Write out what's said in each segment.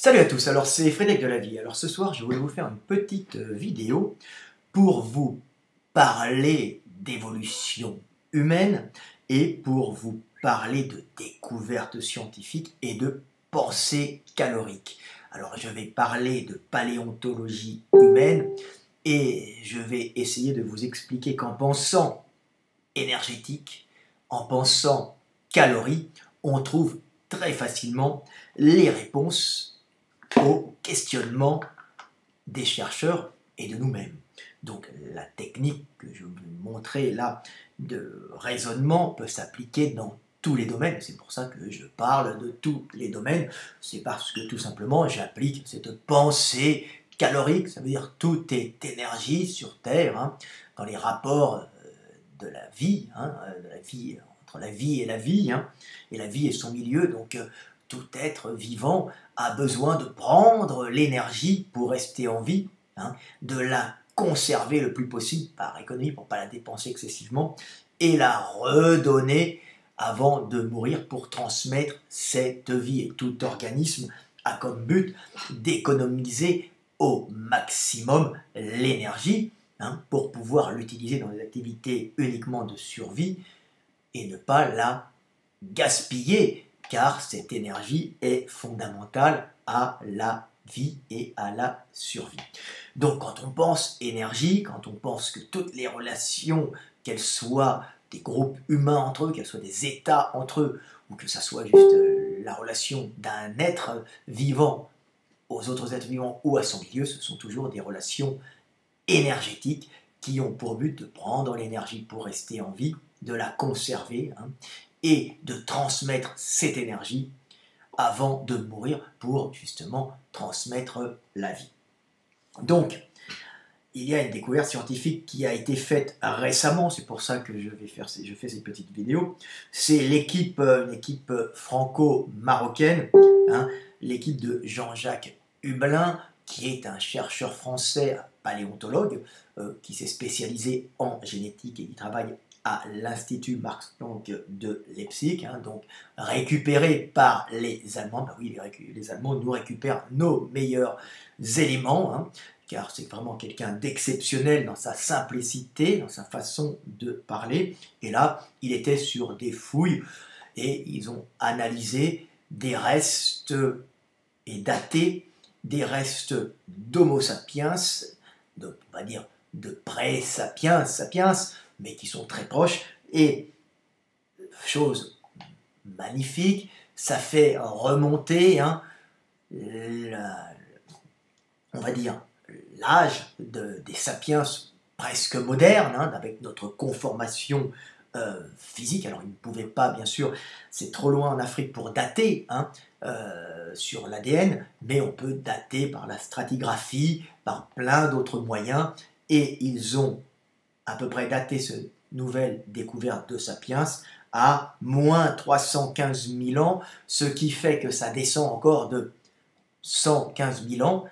Salut à tous, alors c'est Frédéric de la Vie. Alors ce soir, je voulais vous faire une petite vidéo pour vous parler d'évolution humaine et pour vous parler de découvertes scientifiques et de pensée calorique. Alors je vais parler de paléontologie humaine et je vais essayer de vous expliquer qu'en pensant énergétique, en pensant calories, on trouve très facilement les réponses aux questionnements des chercheurs et de nous-mêmes. Donc la technique que je vais vous montrer là de raisonnement peut s'appliquer dans tous les domaines. C'est pour ça que je parle de tous les domaines. C'est parce que tout simplement j'applique cette pensée calorique. Ça veut dire tout est énergie sur Terre, hein, dans les rapports de la vie, de la vie entre la vie, hein, et la vie et son milieu. Donc tout être vivant a besoin de prendre l'énergie pour rester en vie, hein, de la conserver le plus possible par économie pour ne pas la dépenser excessivement et la redonner avant de mourir pour transmettre cette vie. Et tout organisme a comme but d'économiser au maximum l'énergie, hein, pour pouvoir l'utiliser dans des activités uniquement de survie et ne pas la gaspiller, car cette énergie est fondamentale à la vie et à la survie. Donc quand on pense énergie, quand on pense que toutes les relations, qu'elles soient des groupes humains entre eux, qu'elles soient des états entre eux, ou que ça soit juste la relation d'un être vivant aux autres êtres vivants ou à son milieu, ce sont toujours des relations énergétiques qui ont pour but de prendre l'énergie pour rester en vie, de la conserver, hein, et de transmettre cette énergie avant de mourir pour justement transmettre la vie. Donc, il y a une découverte scientifique qui a été faite récemment, c'est pour ça que je fais cette petite vidéo. C'est une équipe franco-marocaine, hein, l'équipe de Jean-Jacques Hublin, qui est un chercheur français, paléontologue, qui s'est spécialisé en génétique et qui travaille à l'Institut Max Planck de Leipzig, hein, donc récupéré par les Allemands. Ben oui, les Allemands nous récupèrent nos meilleurs éléments, hein, car c'est vraiment quelqu'un d'exceptionnel dans sa simplicité, dans sa façon de parler. Et là, il était sur des fouilles et ils ont analysé des restes et daté des restes d'Homo sapiens, on va dire de pré-sapiens, mais qui sont très proches. Et chose magnifique, ça fait remonter, hein, on va dire l'âge des sapiens presque modernes, hein, avec notre conformation physique. Alors, ils ne pouvaient pas, bien sûr, c'est trop loin en Afrique pour dater, hein, sur l'ADN, mais on peut dater par la stratigraphie, par plein d'autres moyens, et ils ont à peu près daté cette nouvelle découverte de Sapiens à moins 315 000 ans, ce qui fait que ça descend encore de 115 000 ans,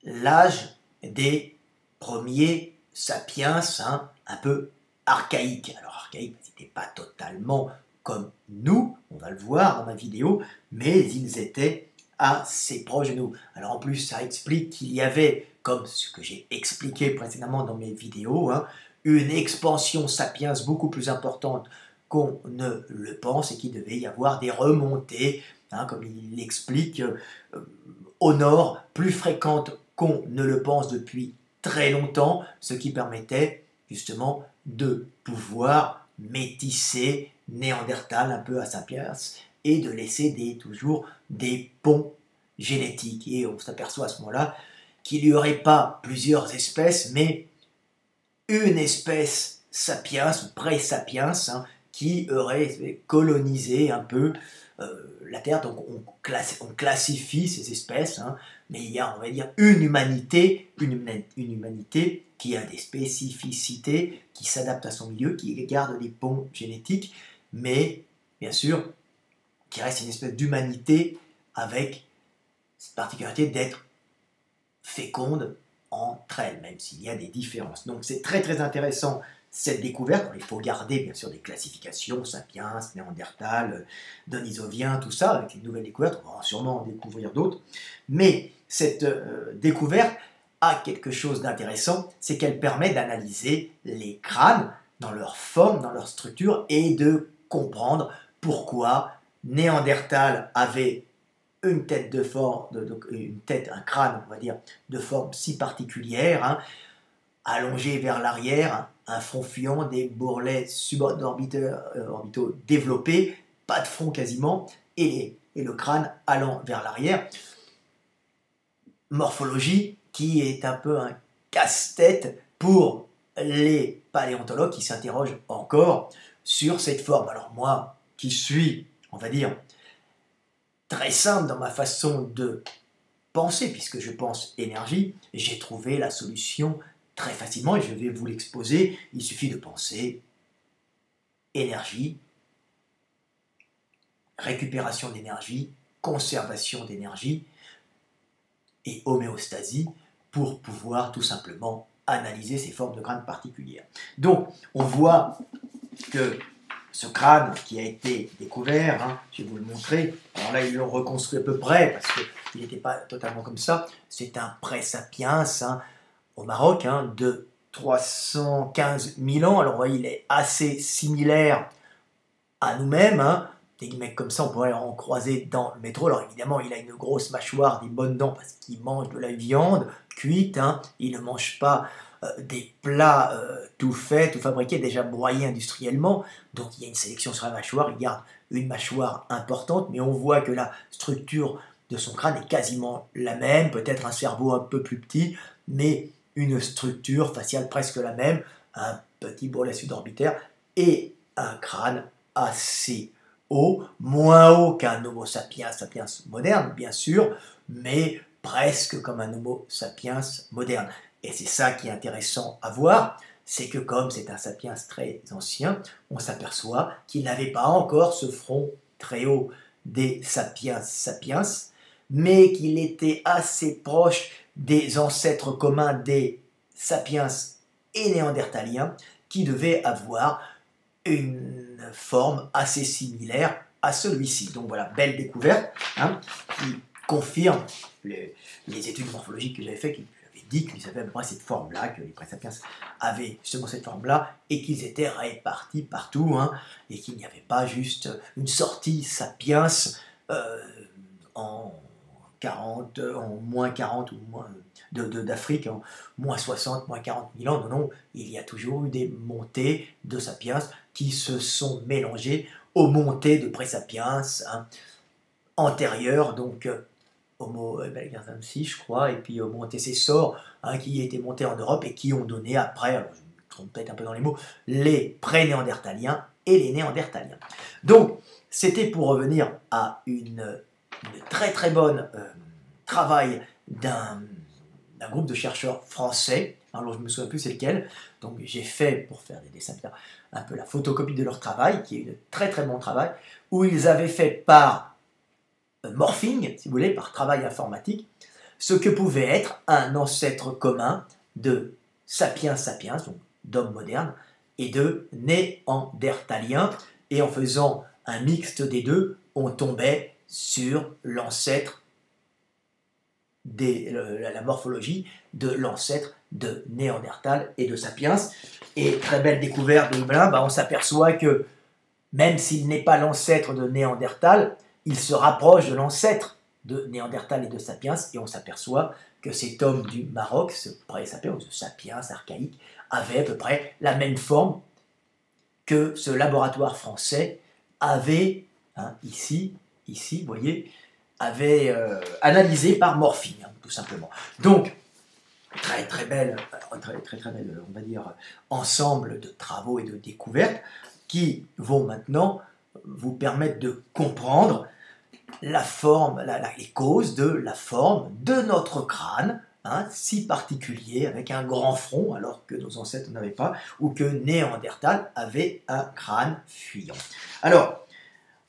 l'âge des premiers sapiens, hein, un peu archaïques. Alors archaïques, c'était pas totalement comme nous, on va le voir dans ma vidéo, mais ils étaient assez proches de nous. Alors en plus, ça explique qu'il y avait, comme ce que j'ai expliqué précédemment dans mes vidéos, hein, une expansion sapiens beaucoup plus importante qu'on ne le pense et qu'il devait y avoir des remontées, hein, comme il l'explique, au nord, plus fréquentes qu'on ne le pense depuis très longtemps, ce qui permettait justement de pouvoir métisser Néandertal un peu à Sapiens et de laisser toujours des ponts génétiques. Et on s'aperçoit à ce moment-là qu'il n'y aurait pas plusieurs espèces, mais une espèce sapiens, pré-sapiens, hein, qui aurait colonisé un peu la Terre. Donc on classifie ces espèces, hein, mais il y a, on va dire, une humanité qui a des spécificités, qui s'adapte à son milieu, qui garde des ponts génétiques, mais bien sûr, qui reste une espèce d'humanité avec cette particularité d'être féconde entre elles, même s'il y a des différences. Donc c'est très très intéressant cette découverte, il faut garder bien sûr des classifications, Sapiens, Néandertal, Denisovien, tout ça, avec les nouvelles découvertes, on va sûrement en découvrir d'autres, mais cette découverte a quelque chose d'intéressant, c'est qu'elle permet d'analyser les crânes dans leur forme, dans leur structure, et de comprendre pourquoi Néandertal avait une tête de forme, un crâne, on va dire, de forme si particulière, hein, allongé vers l'arrière, un front fuyant, des bourrelets suborbitaux développés, pas de front quasiment, et le crâne allant vers l'arrière. Morphologie qui est un peu un casse-tête pour les paléontologues qui s'interrogent encore sur cette forme. Alors moi, qui suis, on va dire, très simple dans ma façon de penser, puisque je pense énergie, j'ai trouvé la solution très facilement et je vais vous l'exposer. Il suffit de penser énergie, récupération d'énergie, conservation d'énergie et homéostasie pour pouvoir tout simplement analyser ces formes de crâne particulières. Donc, on voit que ce crâne qui a été découvert, hein, je vais vous le montrer, alors là ils l'ont reconstruit à peu près parce qu'il n'était pas totalement comme ça, c'est un pré-sapiens hein, au Maroc hein, de 315 000 ans, alors vous voyez il est assez similaire à nous-mêmes, hein. Des mecs comme ça on pourrait en croiser dans le métro, alors évidemment il a une grosse mâchoire, des bonnes dents parce qu'il mange de la viande cuite, hein. Il ne mange pas des plats tout faits, tout fabriqués, déjà broyés industriellement, donc il y a une sélection sur la mâchoire, il garde une mâchoire importante, mais on voit que la structure de son crâne est quasiment la même, peut-être un cerveau un peu plus petit, mais une structure faciale presque la même, un petit bourrelet sudorbitaire et un crâne assez haut, moins haut qu'un Homo sapiens moderne, bien sûr, mais presque comme un Homo sapiens moderne. Et c'est ça qui est intéressant à voir, c'est que comme c'est un sapiens très ancien, on s'aperçoit qu'il n'avait pas encore ce front très haut des sapiens, mais qu'il était assez proche des ancêtres communs des sapiens et néandertaliens, qui devaient avoir une forme assez similaire à celui-ci. Donc voilà, belle découverte hein, qui confirme les études morphologiques que j'avais faites, qui avaient dit qu'ils avaient à peu près cette forme-là, que les pré-sapiens avaient justement cette forme-là, et qu'ils étaient répartis partout, hein, et qu'il n'y avait pas juste une sortie sapiens en 40, en moins 40 ou moins d'Afrique, en moins 60, moins 40 000 ans. Non, non, il y a toujours eu des montées de sapiens qui se sont mélangées aux montées de pré-sapiens hein, antérieures, donc Homo erganstamsi, je crois, et puis Homo antecessor, hein, qui étaient montés en Europe et qui ont donné après, alors je me trompe peut-être un peu dans les mots, les pré-néandertaliens et les néandertaliens. Donc, c'était pour revenir à une très très bonne travail d'un groupe de chercheurs français, alors je ne me souviens plus c'est lequel, donc j'ai fait, pour faire des dessins, un peu la photocopie de leur travail, qui est un très très bon travail, où ils avaient fait par morphing, si vous voulez, par travail informatique, ce que pouvait être un ancêtre commun de sapiens, donc d'hommes modernes, et de néandertaliens, et en faisant un mixte des deux, on tombait sur l'ancêtre la morphologie de l'ancêtre de Néandertal et de Sapiens. Et très belle découverte de Hublin, on s'aperçoit que même s'il n'est pas l'ancêtre de Néandertal, il se rapproche de l'ancêtre de Néandertal et de Sapiens, et on s'aperçoit que cet homme du Maroc, ce pré-sapiens, ce sapiens archaïque, avait à peu près la même forme que ce laboratoire français avait, hein, ici, vous voyez, avait analysé par morphine, hein, tout simplement. Donc, très belle, on va dire, ensemble de travaux et de découvertes qui vont maintenant vous permettre de comprendre la forme, les causes de la forme de notre crâne, hein, si particulier, avec un grand front, alors que nos ancêtres n'avaient pas, ou que Néandertal avait un crâne fuyant. Alors,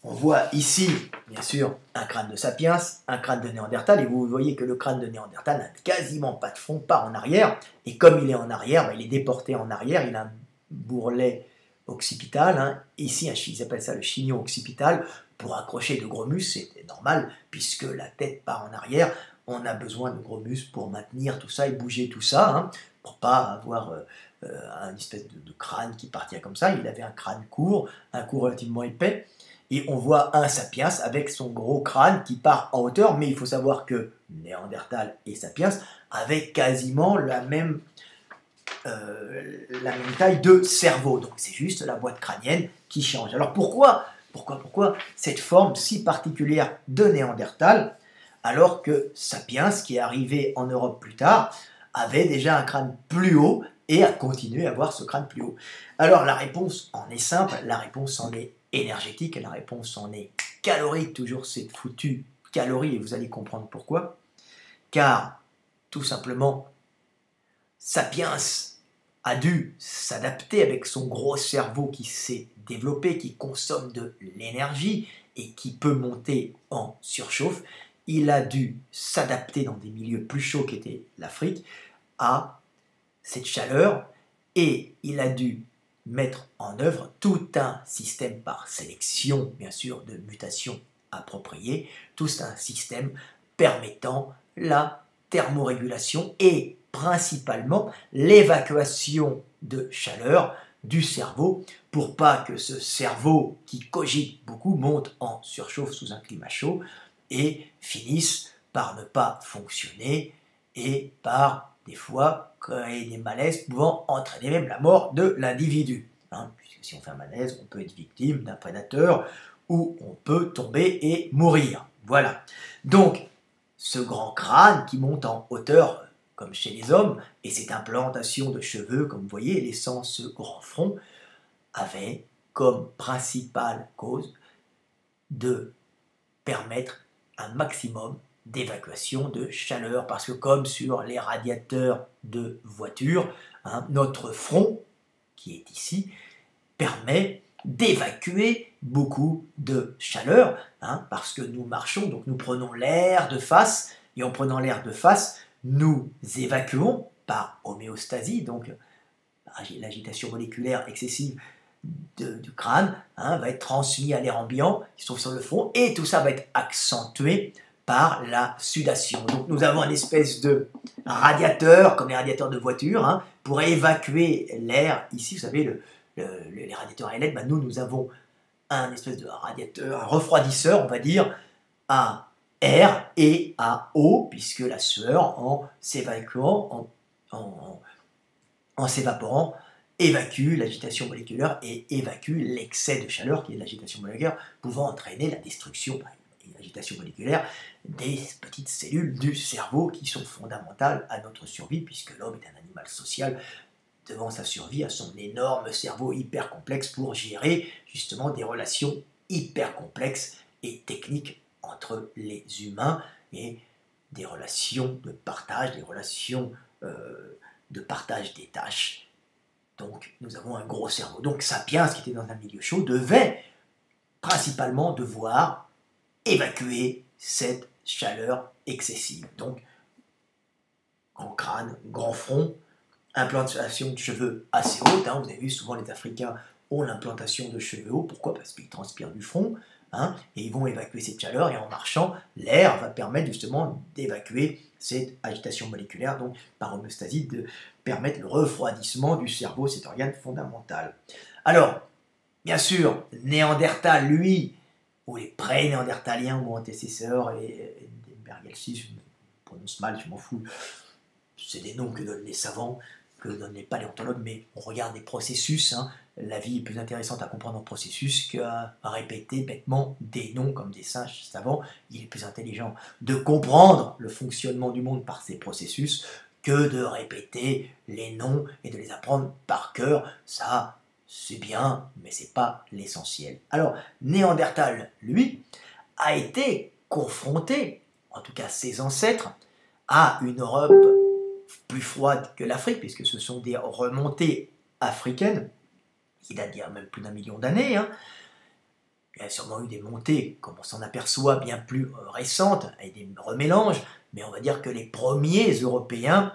on voit ici, bien sûr, un crâne de Sapiens, un crâne de Néandertal, et vous voyez que le crâne de Néandertal n'a quasiment pas de front, pas en arrière, et comme il est en arrière, il est déporté en arrière, il a bourrelet occipital, hein. Ici, ils appellent ça le chignon occipital. Pour accrocher de gros muscles, c'est normal, puisque la tête part en arrière. On a besoin de gros muscles pour maintenir tout ça et bouger tout ça, hein, pour pas avoir une espèce de crâne qui partirait comme ça. Il avait un crâne court, un cou relativement épais. Et on voit un sapiens avec son gros crâne qui part en hauteur, mais il faut savoir que Néandertal et sapiens avaient quasiment la même taille de cerveau. Donc c'est juste la boîte crânienne qui change. Alors pourquoi cette forme si particulière de Néandertal, alors que Sapiens, qui est arrivé en Europe plus tard, avait déjà un crâne plus haut et a continué à avoir ce crâne plus haut? Alors la réponse en est simple, la réponse en est énergétique, la réponse en est calorique, toujours cette foutue calorie, et vous allez comprendre pourquoi. Car, tout simplement, Sapiens a dû s'adapter avec son gros cerveau qui s'est développé, qui consomme de l'énergie et qui peut monter en surchauffe. Il a dû s'adapter dans des milieux plus chauds qu'était l'Afrique à cette chaleur et il a dû mettre en œuvre tout un système par sélection, bien sûr, de mutation appropriée, tout un système permettant la thermorégulation et principalement l'évacuation de chaleur du cerveau pour pas que ce cerveau qui cogite beaucoup monte en surchauffe sous un climat chaud et finisse par ne pas fonctionner et par des fois créer des malaises pouvant entraîner même la mort de l'individu. Hein, puisque si on fait un malaise, on peut être victime d'un prédateur ou on peut tomber et mourir. Voilà. Donc, ce grand crâne qui monte en hauteur comme chez les hommes, et cette implantation de cheveux, comme vous voyez, laissant ce grand front, avait comme principale cause de permettre un maximum d'évacuation de chaleur, parce que comme sur les radiateurs de voiture, hein, notre front, qui est ici, permet d'évacuer beaucoup de chaleur, hein, parce que nous marchons, donc nous prenons l'air de face, et en prenant l'air de face, nous évacuons par homéostasie, donc l'agitation moléculaire excessive du crâne, hein, va être transmis à l'air ambiant qui se trouve sur le front, et tout ça va être accentué par la sudation. Donc nous avons une espèce de radiateur, comme les radiateurs de voiture, hein, pour évacuer l'air. Ici, vous savez, les radiateurs à LED, ben nous avons un espèce de radiateur, un refroidisseur, on va dire, à air et à eau, puisque la sueur, en s'évacuant, en s'évaporant, évacue l'agitation moléculaire et évacue l'excès de chaleur qui est l'agitation moléculaire, pouvant entraîner la destruction et l'agitation moléculaire des petites cellules du cerveau qui sont fondamentales à notre survie, puisque l'homme est un animal social devant sa survie à son énorme cerveau hyper complexe pour gérer justement des relations hyper complexes et techniques entre les humains et des relations de partage, des relations de partage des tâches. Donc nous avons un gros cerveau. Donc Sapiens, qui était dans un milieu chaud, devait principalement devoir évacuer cette chaleur excessive. Donc grand crâne, grand front, implantation de cheveux assez haute, hein, vous avez vu souvent les Africains ont l'implantation de cheveux hauts, pourquoi? Parce qu'ils transpirent du front, hein, et ils vont évacuer cette chaleur, et en marchant, l'air va permettre justement d'évacuer cette agitation moléculaire, donc par homéostasie, de permettre le refroidissement du cerveau, cet organe fondamental. Alors, bien sûr, Néandertal, lui, ou les pré-néandertaliens ou antécesseurs, et Bergelsi, je prononce mal, je m'en fous, c'est des noms que donnent les savants, que donnent les paléontologues, mais on regarde les processus, hein. La vie est plus intéressante à comprendre en processus qu'à répéter bêtement des noms comme des sages savants. Il est plus intelligent de comprendre le fonctionnement du monde par ces processus que de répéter les noms et de les apprendre par cœur. Ça, c'est bien, mais c'est pas l'essentiel. Alors, Néandertal, lui, a été confronté, en tout cas ses ancêtres, à une Europe plus froide que l'Afrique, puisque ce sont des remontées africaines, qui datent d'il y a même plus d'un million d'années. Hein. Il y a sûrement eu des montées, comme on s'en aperçoit, bien plus récentes, avec des remélanges, mais on va dire que les premiers Européens,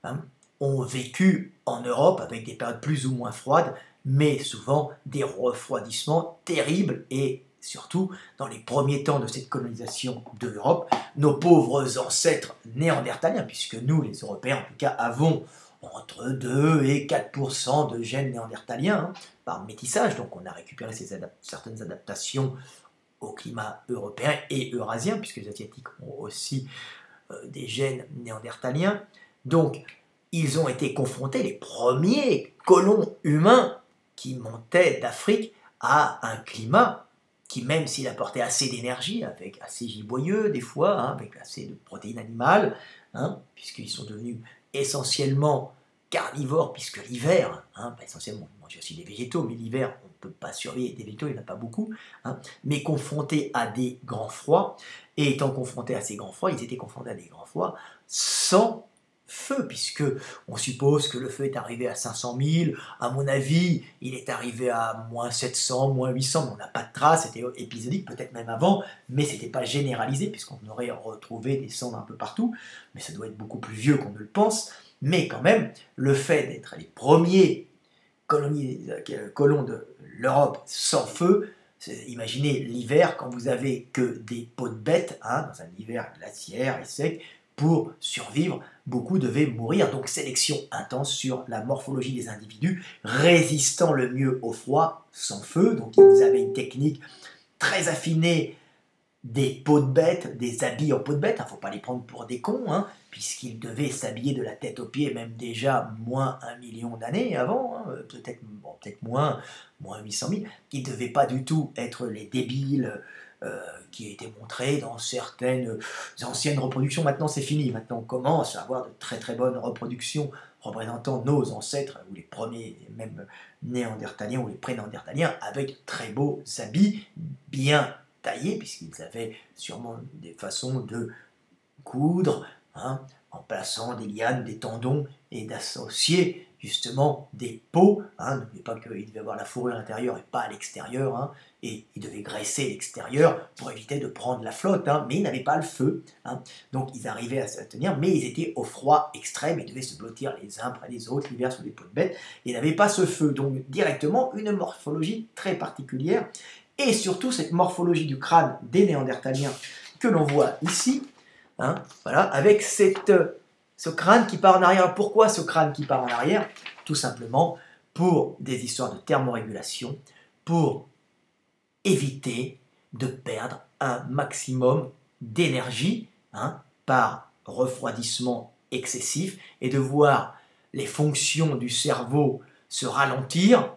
hein, ont vécu en Europe avec des périodes plus ou moins froides, mais souvent des refroidissements terribles et surtout dans les premiers temps de cette colonisation de l'Europe, nos pauvres ancêtres néandertaliens, puisque nous les Européens en tout cas avons entre 2 et 4% de gènes néandertaliens par métissage, donc on a récupéré certaines adaptations au climat européen et eurasien, puisque les Asiatiques ont aussi des gènes néandertaliens. Donc, ils ont été confrontés, les premiers colons humains qui montaient d'Afrique, à un climat qui, même s'il apportait assez d'énergie, avec assez giboyeux des fois, avec assez de protéines animales, puisqu'ils sont devenus essentiellement carnivores, puisque l'hiver, essentiellement, ils mangent aussi des végétaux, mais l'hiver, on ne peut pas survivre des végétaux, il n'y en a pas beaucoup, mais confrontés à des grands froids, et étant confrontés à ces grands froids, ils étaient confrontés à des grands froids sans feu, puisque on suppose que le feu est arrivé à 500 000, à mon avis, il est arrivé à moins 700, moins 800, mais on n'a pas de traces, c'était épisodique, peut-être même avant, mais ce n'était pas généralisé, puisqu'on aurait retrouvé des cendres un peu partout, mais ça doit être beaucoup plus vieux qu'on ne le pense, mais quand même, le fait d'être les premiers colons de l'Europe sans feu, imaginez l'hiver quand vous avez que des peaux de bêtes, dans un hiver glaciaire et sec, pour survivre, beaucoup devaient mourir. Donc sélection intense sur la morphologie des individus, résistant le mieux au froid, sans feu. Donc ils avaient une technique très affinée des peaux de bêtes, des habits en peau de bête. Il ne faut pas les prendre pour des cons, puisqu'ils devaient s'habiller de la tête aux pieds, même déjà moins 1 million d'années avant, peut-être moins 800 000, qui ne devaient pas du tout être les débiles qui étaient montrés dans certaines anciennes reproductions. Maintenant c'est fini, maintenant on commence à avoir de très très bonnes reproductions représentant nos ancêtres, ou les premiers même néandertaliens ou les pré-néandertaliens, avec très beaux habits bien taillés, puisqu'ils avaient sûrement des façons de coudre, en plaçant des lianes, des tendons, et d'associer justement des peaux. N'oubliez pas qu'il devait avoir la fourrure à l'intérieur et pas à l'extérieur, et il devait graisser l'extérieur pour éviter de prendre la flotte, mais ils n'avaient pas le feu. Donc ils arrivaient à se tenir, mais ils étaient au froid extrême, ils devaient se blottir les uns après les autres, l'hiver sous des peaux de bêtes, et n'avaient pas ce feu. Donc directement une morphologie très particulière, et surtout cette morphologie du crâne des Néandertaliens que l'on voit ici, voilà, avec ce crâne qui part en arrière. Pourquoi ce crâne qui part en arrière? Tout simplement pour des histoires de thermorégulation, pour éviter de perdre un maximum d'énergie par refroidissement excessif, et de voir les fonctions du cerveau se ralentir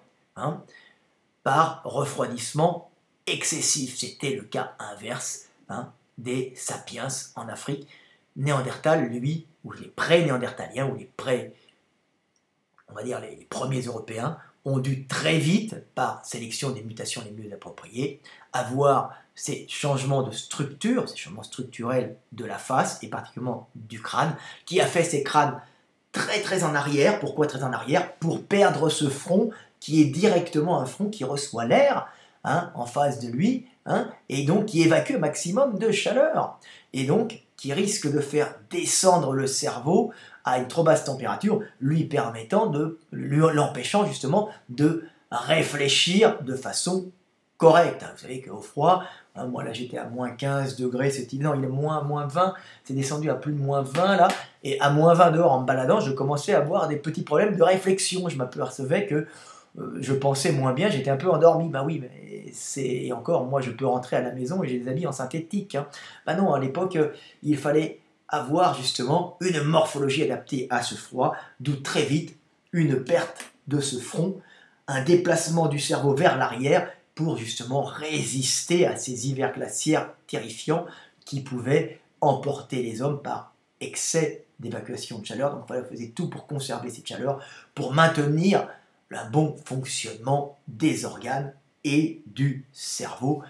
par refroidissement excessif. C'était le cas inverse des sapiens en Afrique. Néandertal, lui, ou les pré-néandertaliens, ou on va dire les premiers Européens, ont dû très vite, par sélection des mutations les mieux appropriées, avoir ces changements de structure, ces changements structurels de la face, et particulièrement du crâne, qui a fait ces crânes très très en arrière. Pourquoi très en arrière? Pour perdre ce front, qui est directement un front qui reçoit l'air en face de lui, et donc qui évacue un maximum de chaleur, et donc qui risque de faire descendre le cerveau à une trop basse température, lui permettant l'empêchant justement de réfléchir de façon correcte. Vous savez qu'au froid, moi là j'étais à moins 15 degrés, non, il est moins 20, c'est descendu à plus de moins 20 là, et à moins 20 dehors en me baladant, je commençais à avoir des petits problèmes de réflexion. Je m'apercevais que je pensais moins bien, j'étais un peu endormi. Bah oui, mais et encore, moi je peux rentrer à la maison et j'ai des habits en synthétique. Bah non, à l'époque, il fallait avoir justement une morphologie adaptée à ce froid, d'où très vite une perte de ce front, un déplacement du cerveau vers l'arrière pour justement résister à ces hivers glaciaires terrifiants qui pouvaient emporter les hommes par excès d'évacuation de chaleur. Donc voilà, on faisait tout pour conserver cette chaleur, pour maintenir un bon fonctionnement des organes et du cerveau,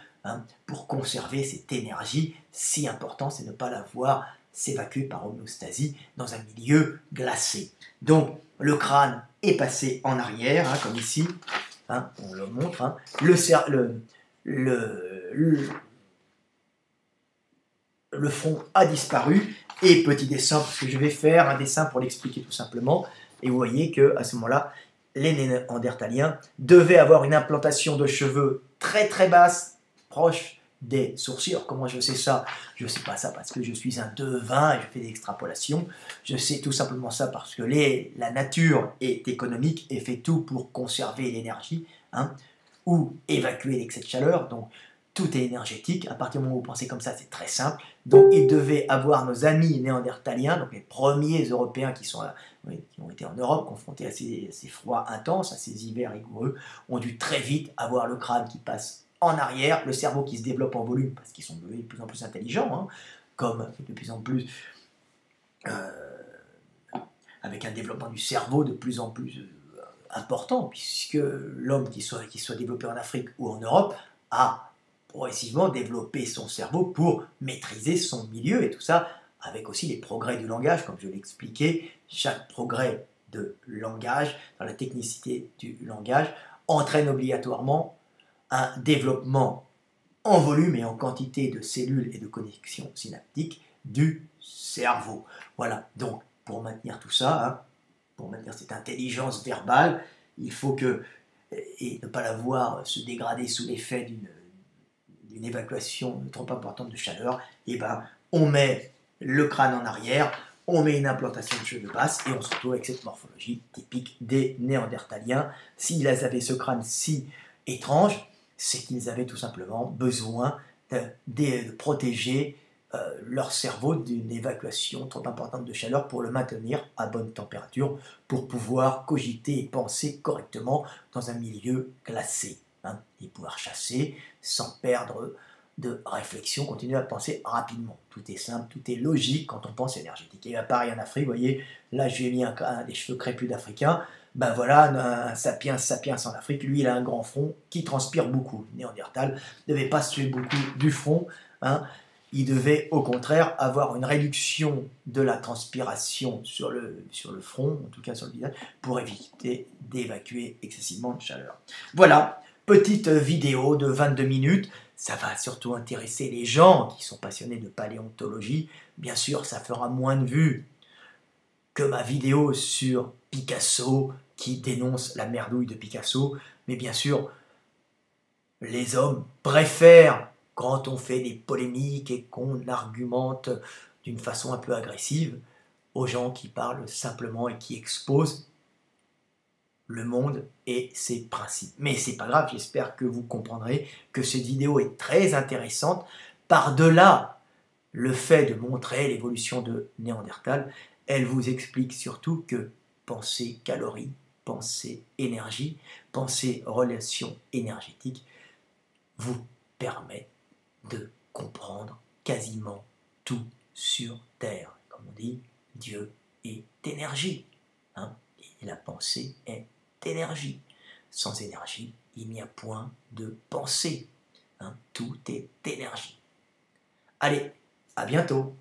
pour conserver cette énergie si importante, c'est ne pas la voir s'évacuer par homéostasie dans un milieu glacé. Donc le crâne est passé en arrière, comme ici, on le montre, le front a disparu. Et petit dessin, parce que je vais faire un dessin pour l'expliquer tout simplement. Et vous voyez qu'à ce moment-là, les Néandertaliens devaient avoir une implantation de cheveux très très basse, proche des sourcils. Alors comment je sais ça? Je ne sais pas ça parce que je suis un devin et je fais des extrapolations. Je sais tout simplement ça parce que la nature est économique et fait tout pour conserver l'énergie, hein, ou évacuer l'excès de chaleur. Donc tout est énergétique. À partir du moment où vous pensez comme ça, c'est très simple. Donc ils devaient avoir nos amis néandertaliens, donc les premiers Européens qui ont été en Europe, confrontés à ces froids intenses, à ces hivers rigoureux, ont dû très vite avoir le crâne qui passe en arrière, le cerveau qui se développe en volume, parce qu'ils sont devenus de plus en plus intelligents, hein, comme de plus en plus, avec un développement du cerveau de plus en plus important, puisque l'homme qui soit développé en Afrique ou en Europe a progressivement développé son cerveau pour maîtriser son milieu, et tout ça avec aussi les progrès du langage, comme je l'expliquais. Chaque progrès de langage, dans la technicité du langage, entraîne obligatoirement un développement en volume et en quantité de cellules et de connexions synaptiques du cerveau. Voilà, donc pour maintenir tout ça, hein, pour maintenir cette intelligence verbale, il faut que, et ne pas la voir se dégrader sous l'effet d'une évacuation trop importante de chaleur, et ben on met le crâne en arrière, on met une implantation de cheveux basse et on se retrouve avec cette morphologie typique des Néandertaliens. S'ils avaient ce crâne si étrange, c'est qu'ils avaient tout simplement besoin de protéger leur cerveau d'une évacuation trop importante de chaleur pour le maintenir à bonne température, pour pouvoir cogiter et penser correctement dans un milieu glacé, hein, et pouvoir chasser sans perdre de réflexion, continuer à penser rapidement. Tout est simple, tout est logique quand on pense énergétique. Et pareil en Afrique, vous voyez, là j'ai mis des cheveux crépus d'Africain, ben voilà, un sapiens en Afrique, lui il a un grand front qui transpire beaucoup. Néandertal ne devait pas se tuer beaucoup du front, hein. Il devait au contraire avoir une réduction de la transpiration sur le front, en tout cas sur le visage, pour éviter d'évacuer excessivement de chaleur. Voilà, petite vidéo de 22 minutes. Ça va surtout intéresser les gens qui sont passionnés de paléontologie. Bien sûr, ça fera moins de vues que ma vidéo sur Picasso qui dénonce la merdouille de Picasso. Mais bien sûr, les hommes préfèrent, quand on fait des polémiques et qu'on argumente d'une façon un peu agressive, aux gens qui parlent simplement et qui exposent le monde et ses principes. Mais c'est pas grave, j'espère que vous comprendrez que cette vidéo est très intéressante. Par-delà le fait de montrer l'évolution de Néandertal, elle vous explique surtout que penser calories, penser énergie, penser relation énergétique vous permet de comprendre quasiment tout sur Terre. Comme on dit, Dieu est énergie, hein, et la pensée est énergie. Sans énergie, il n'y a point de pensée, hein, tout est énergie. Allez, à bientôt!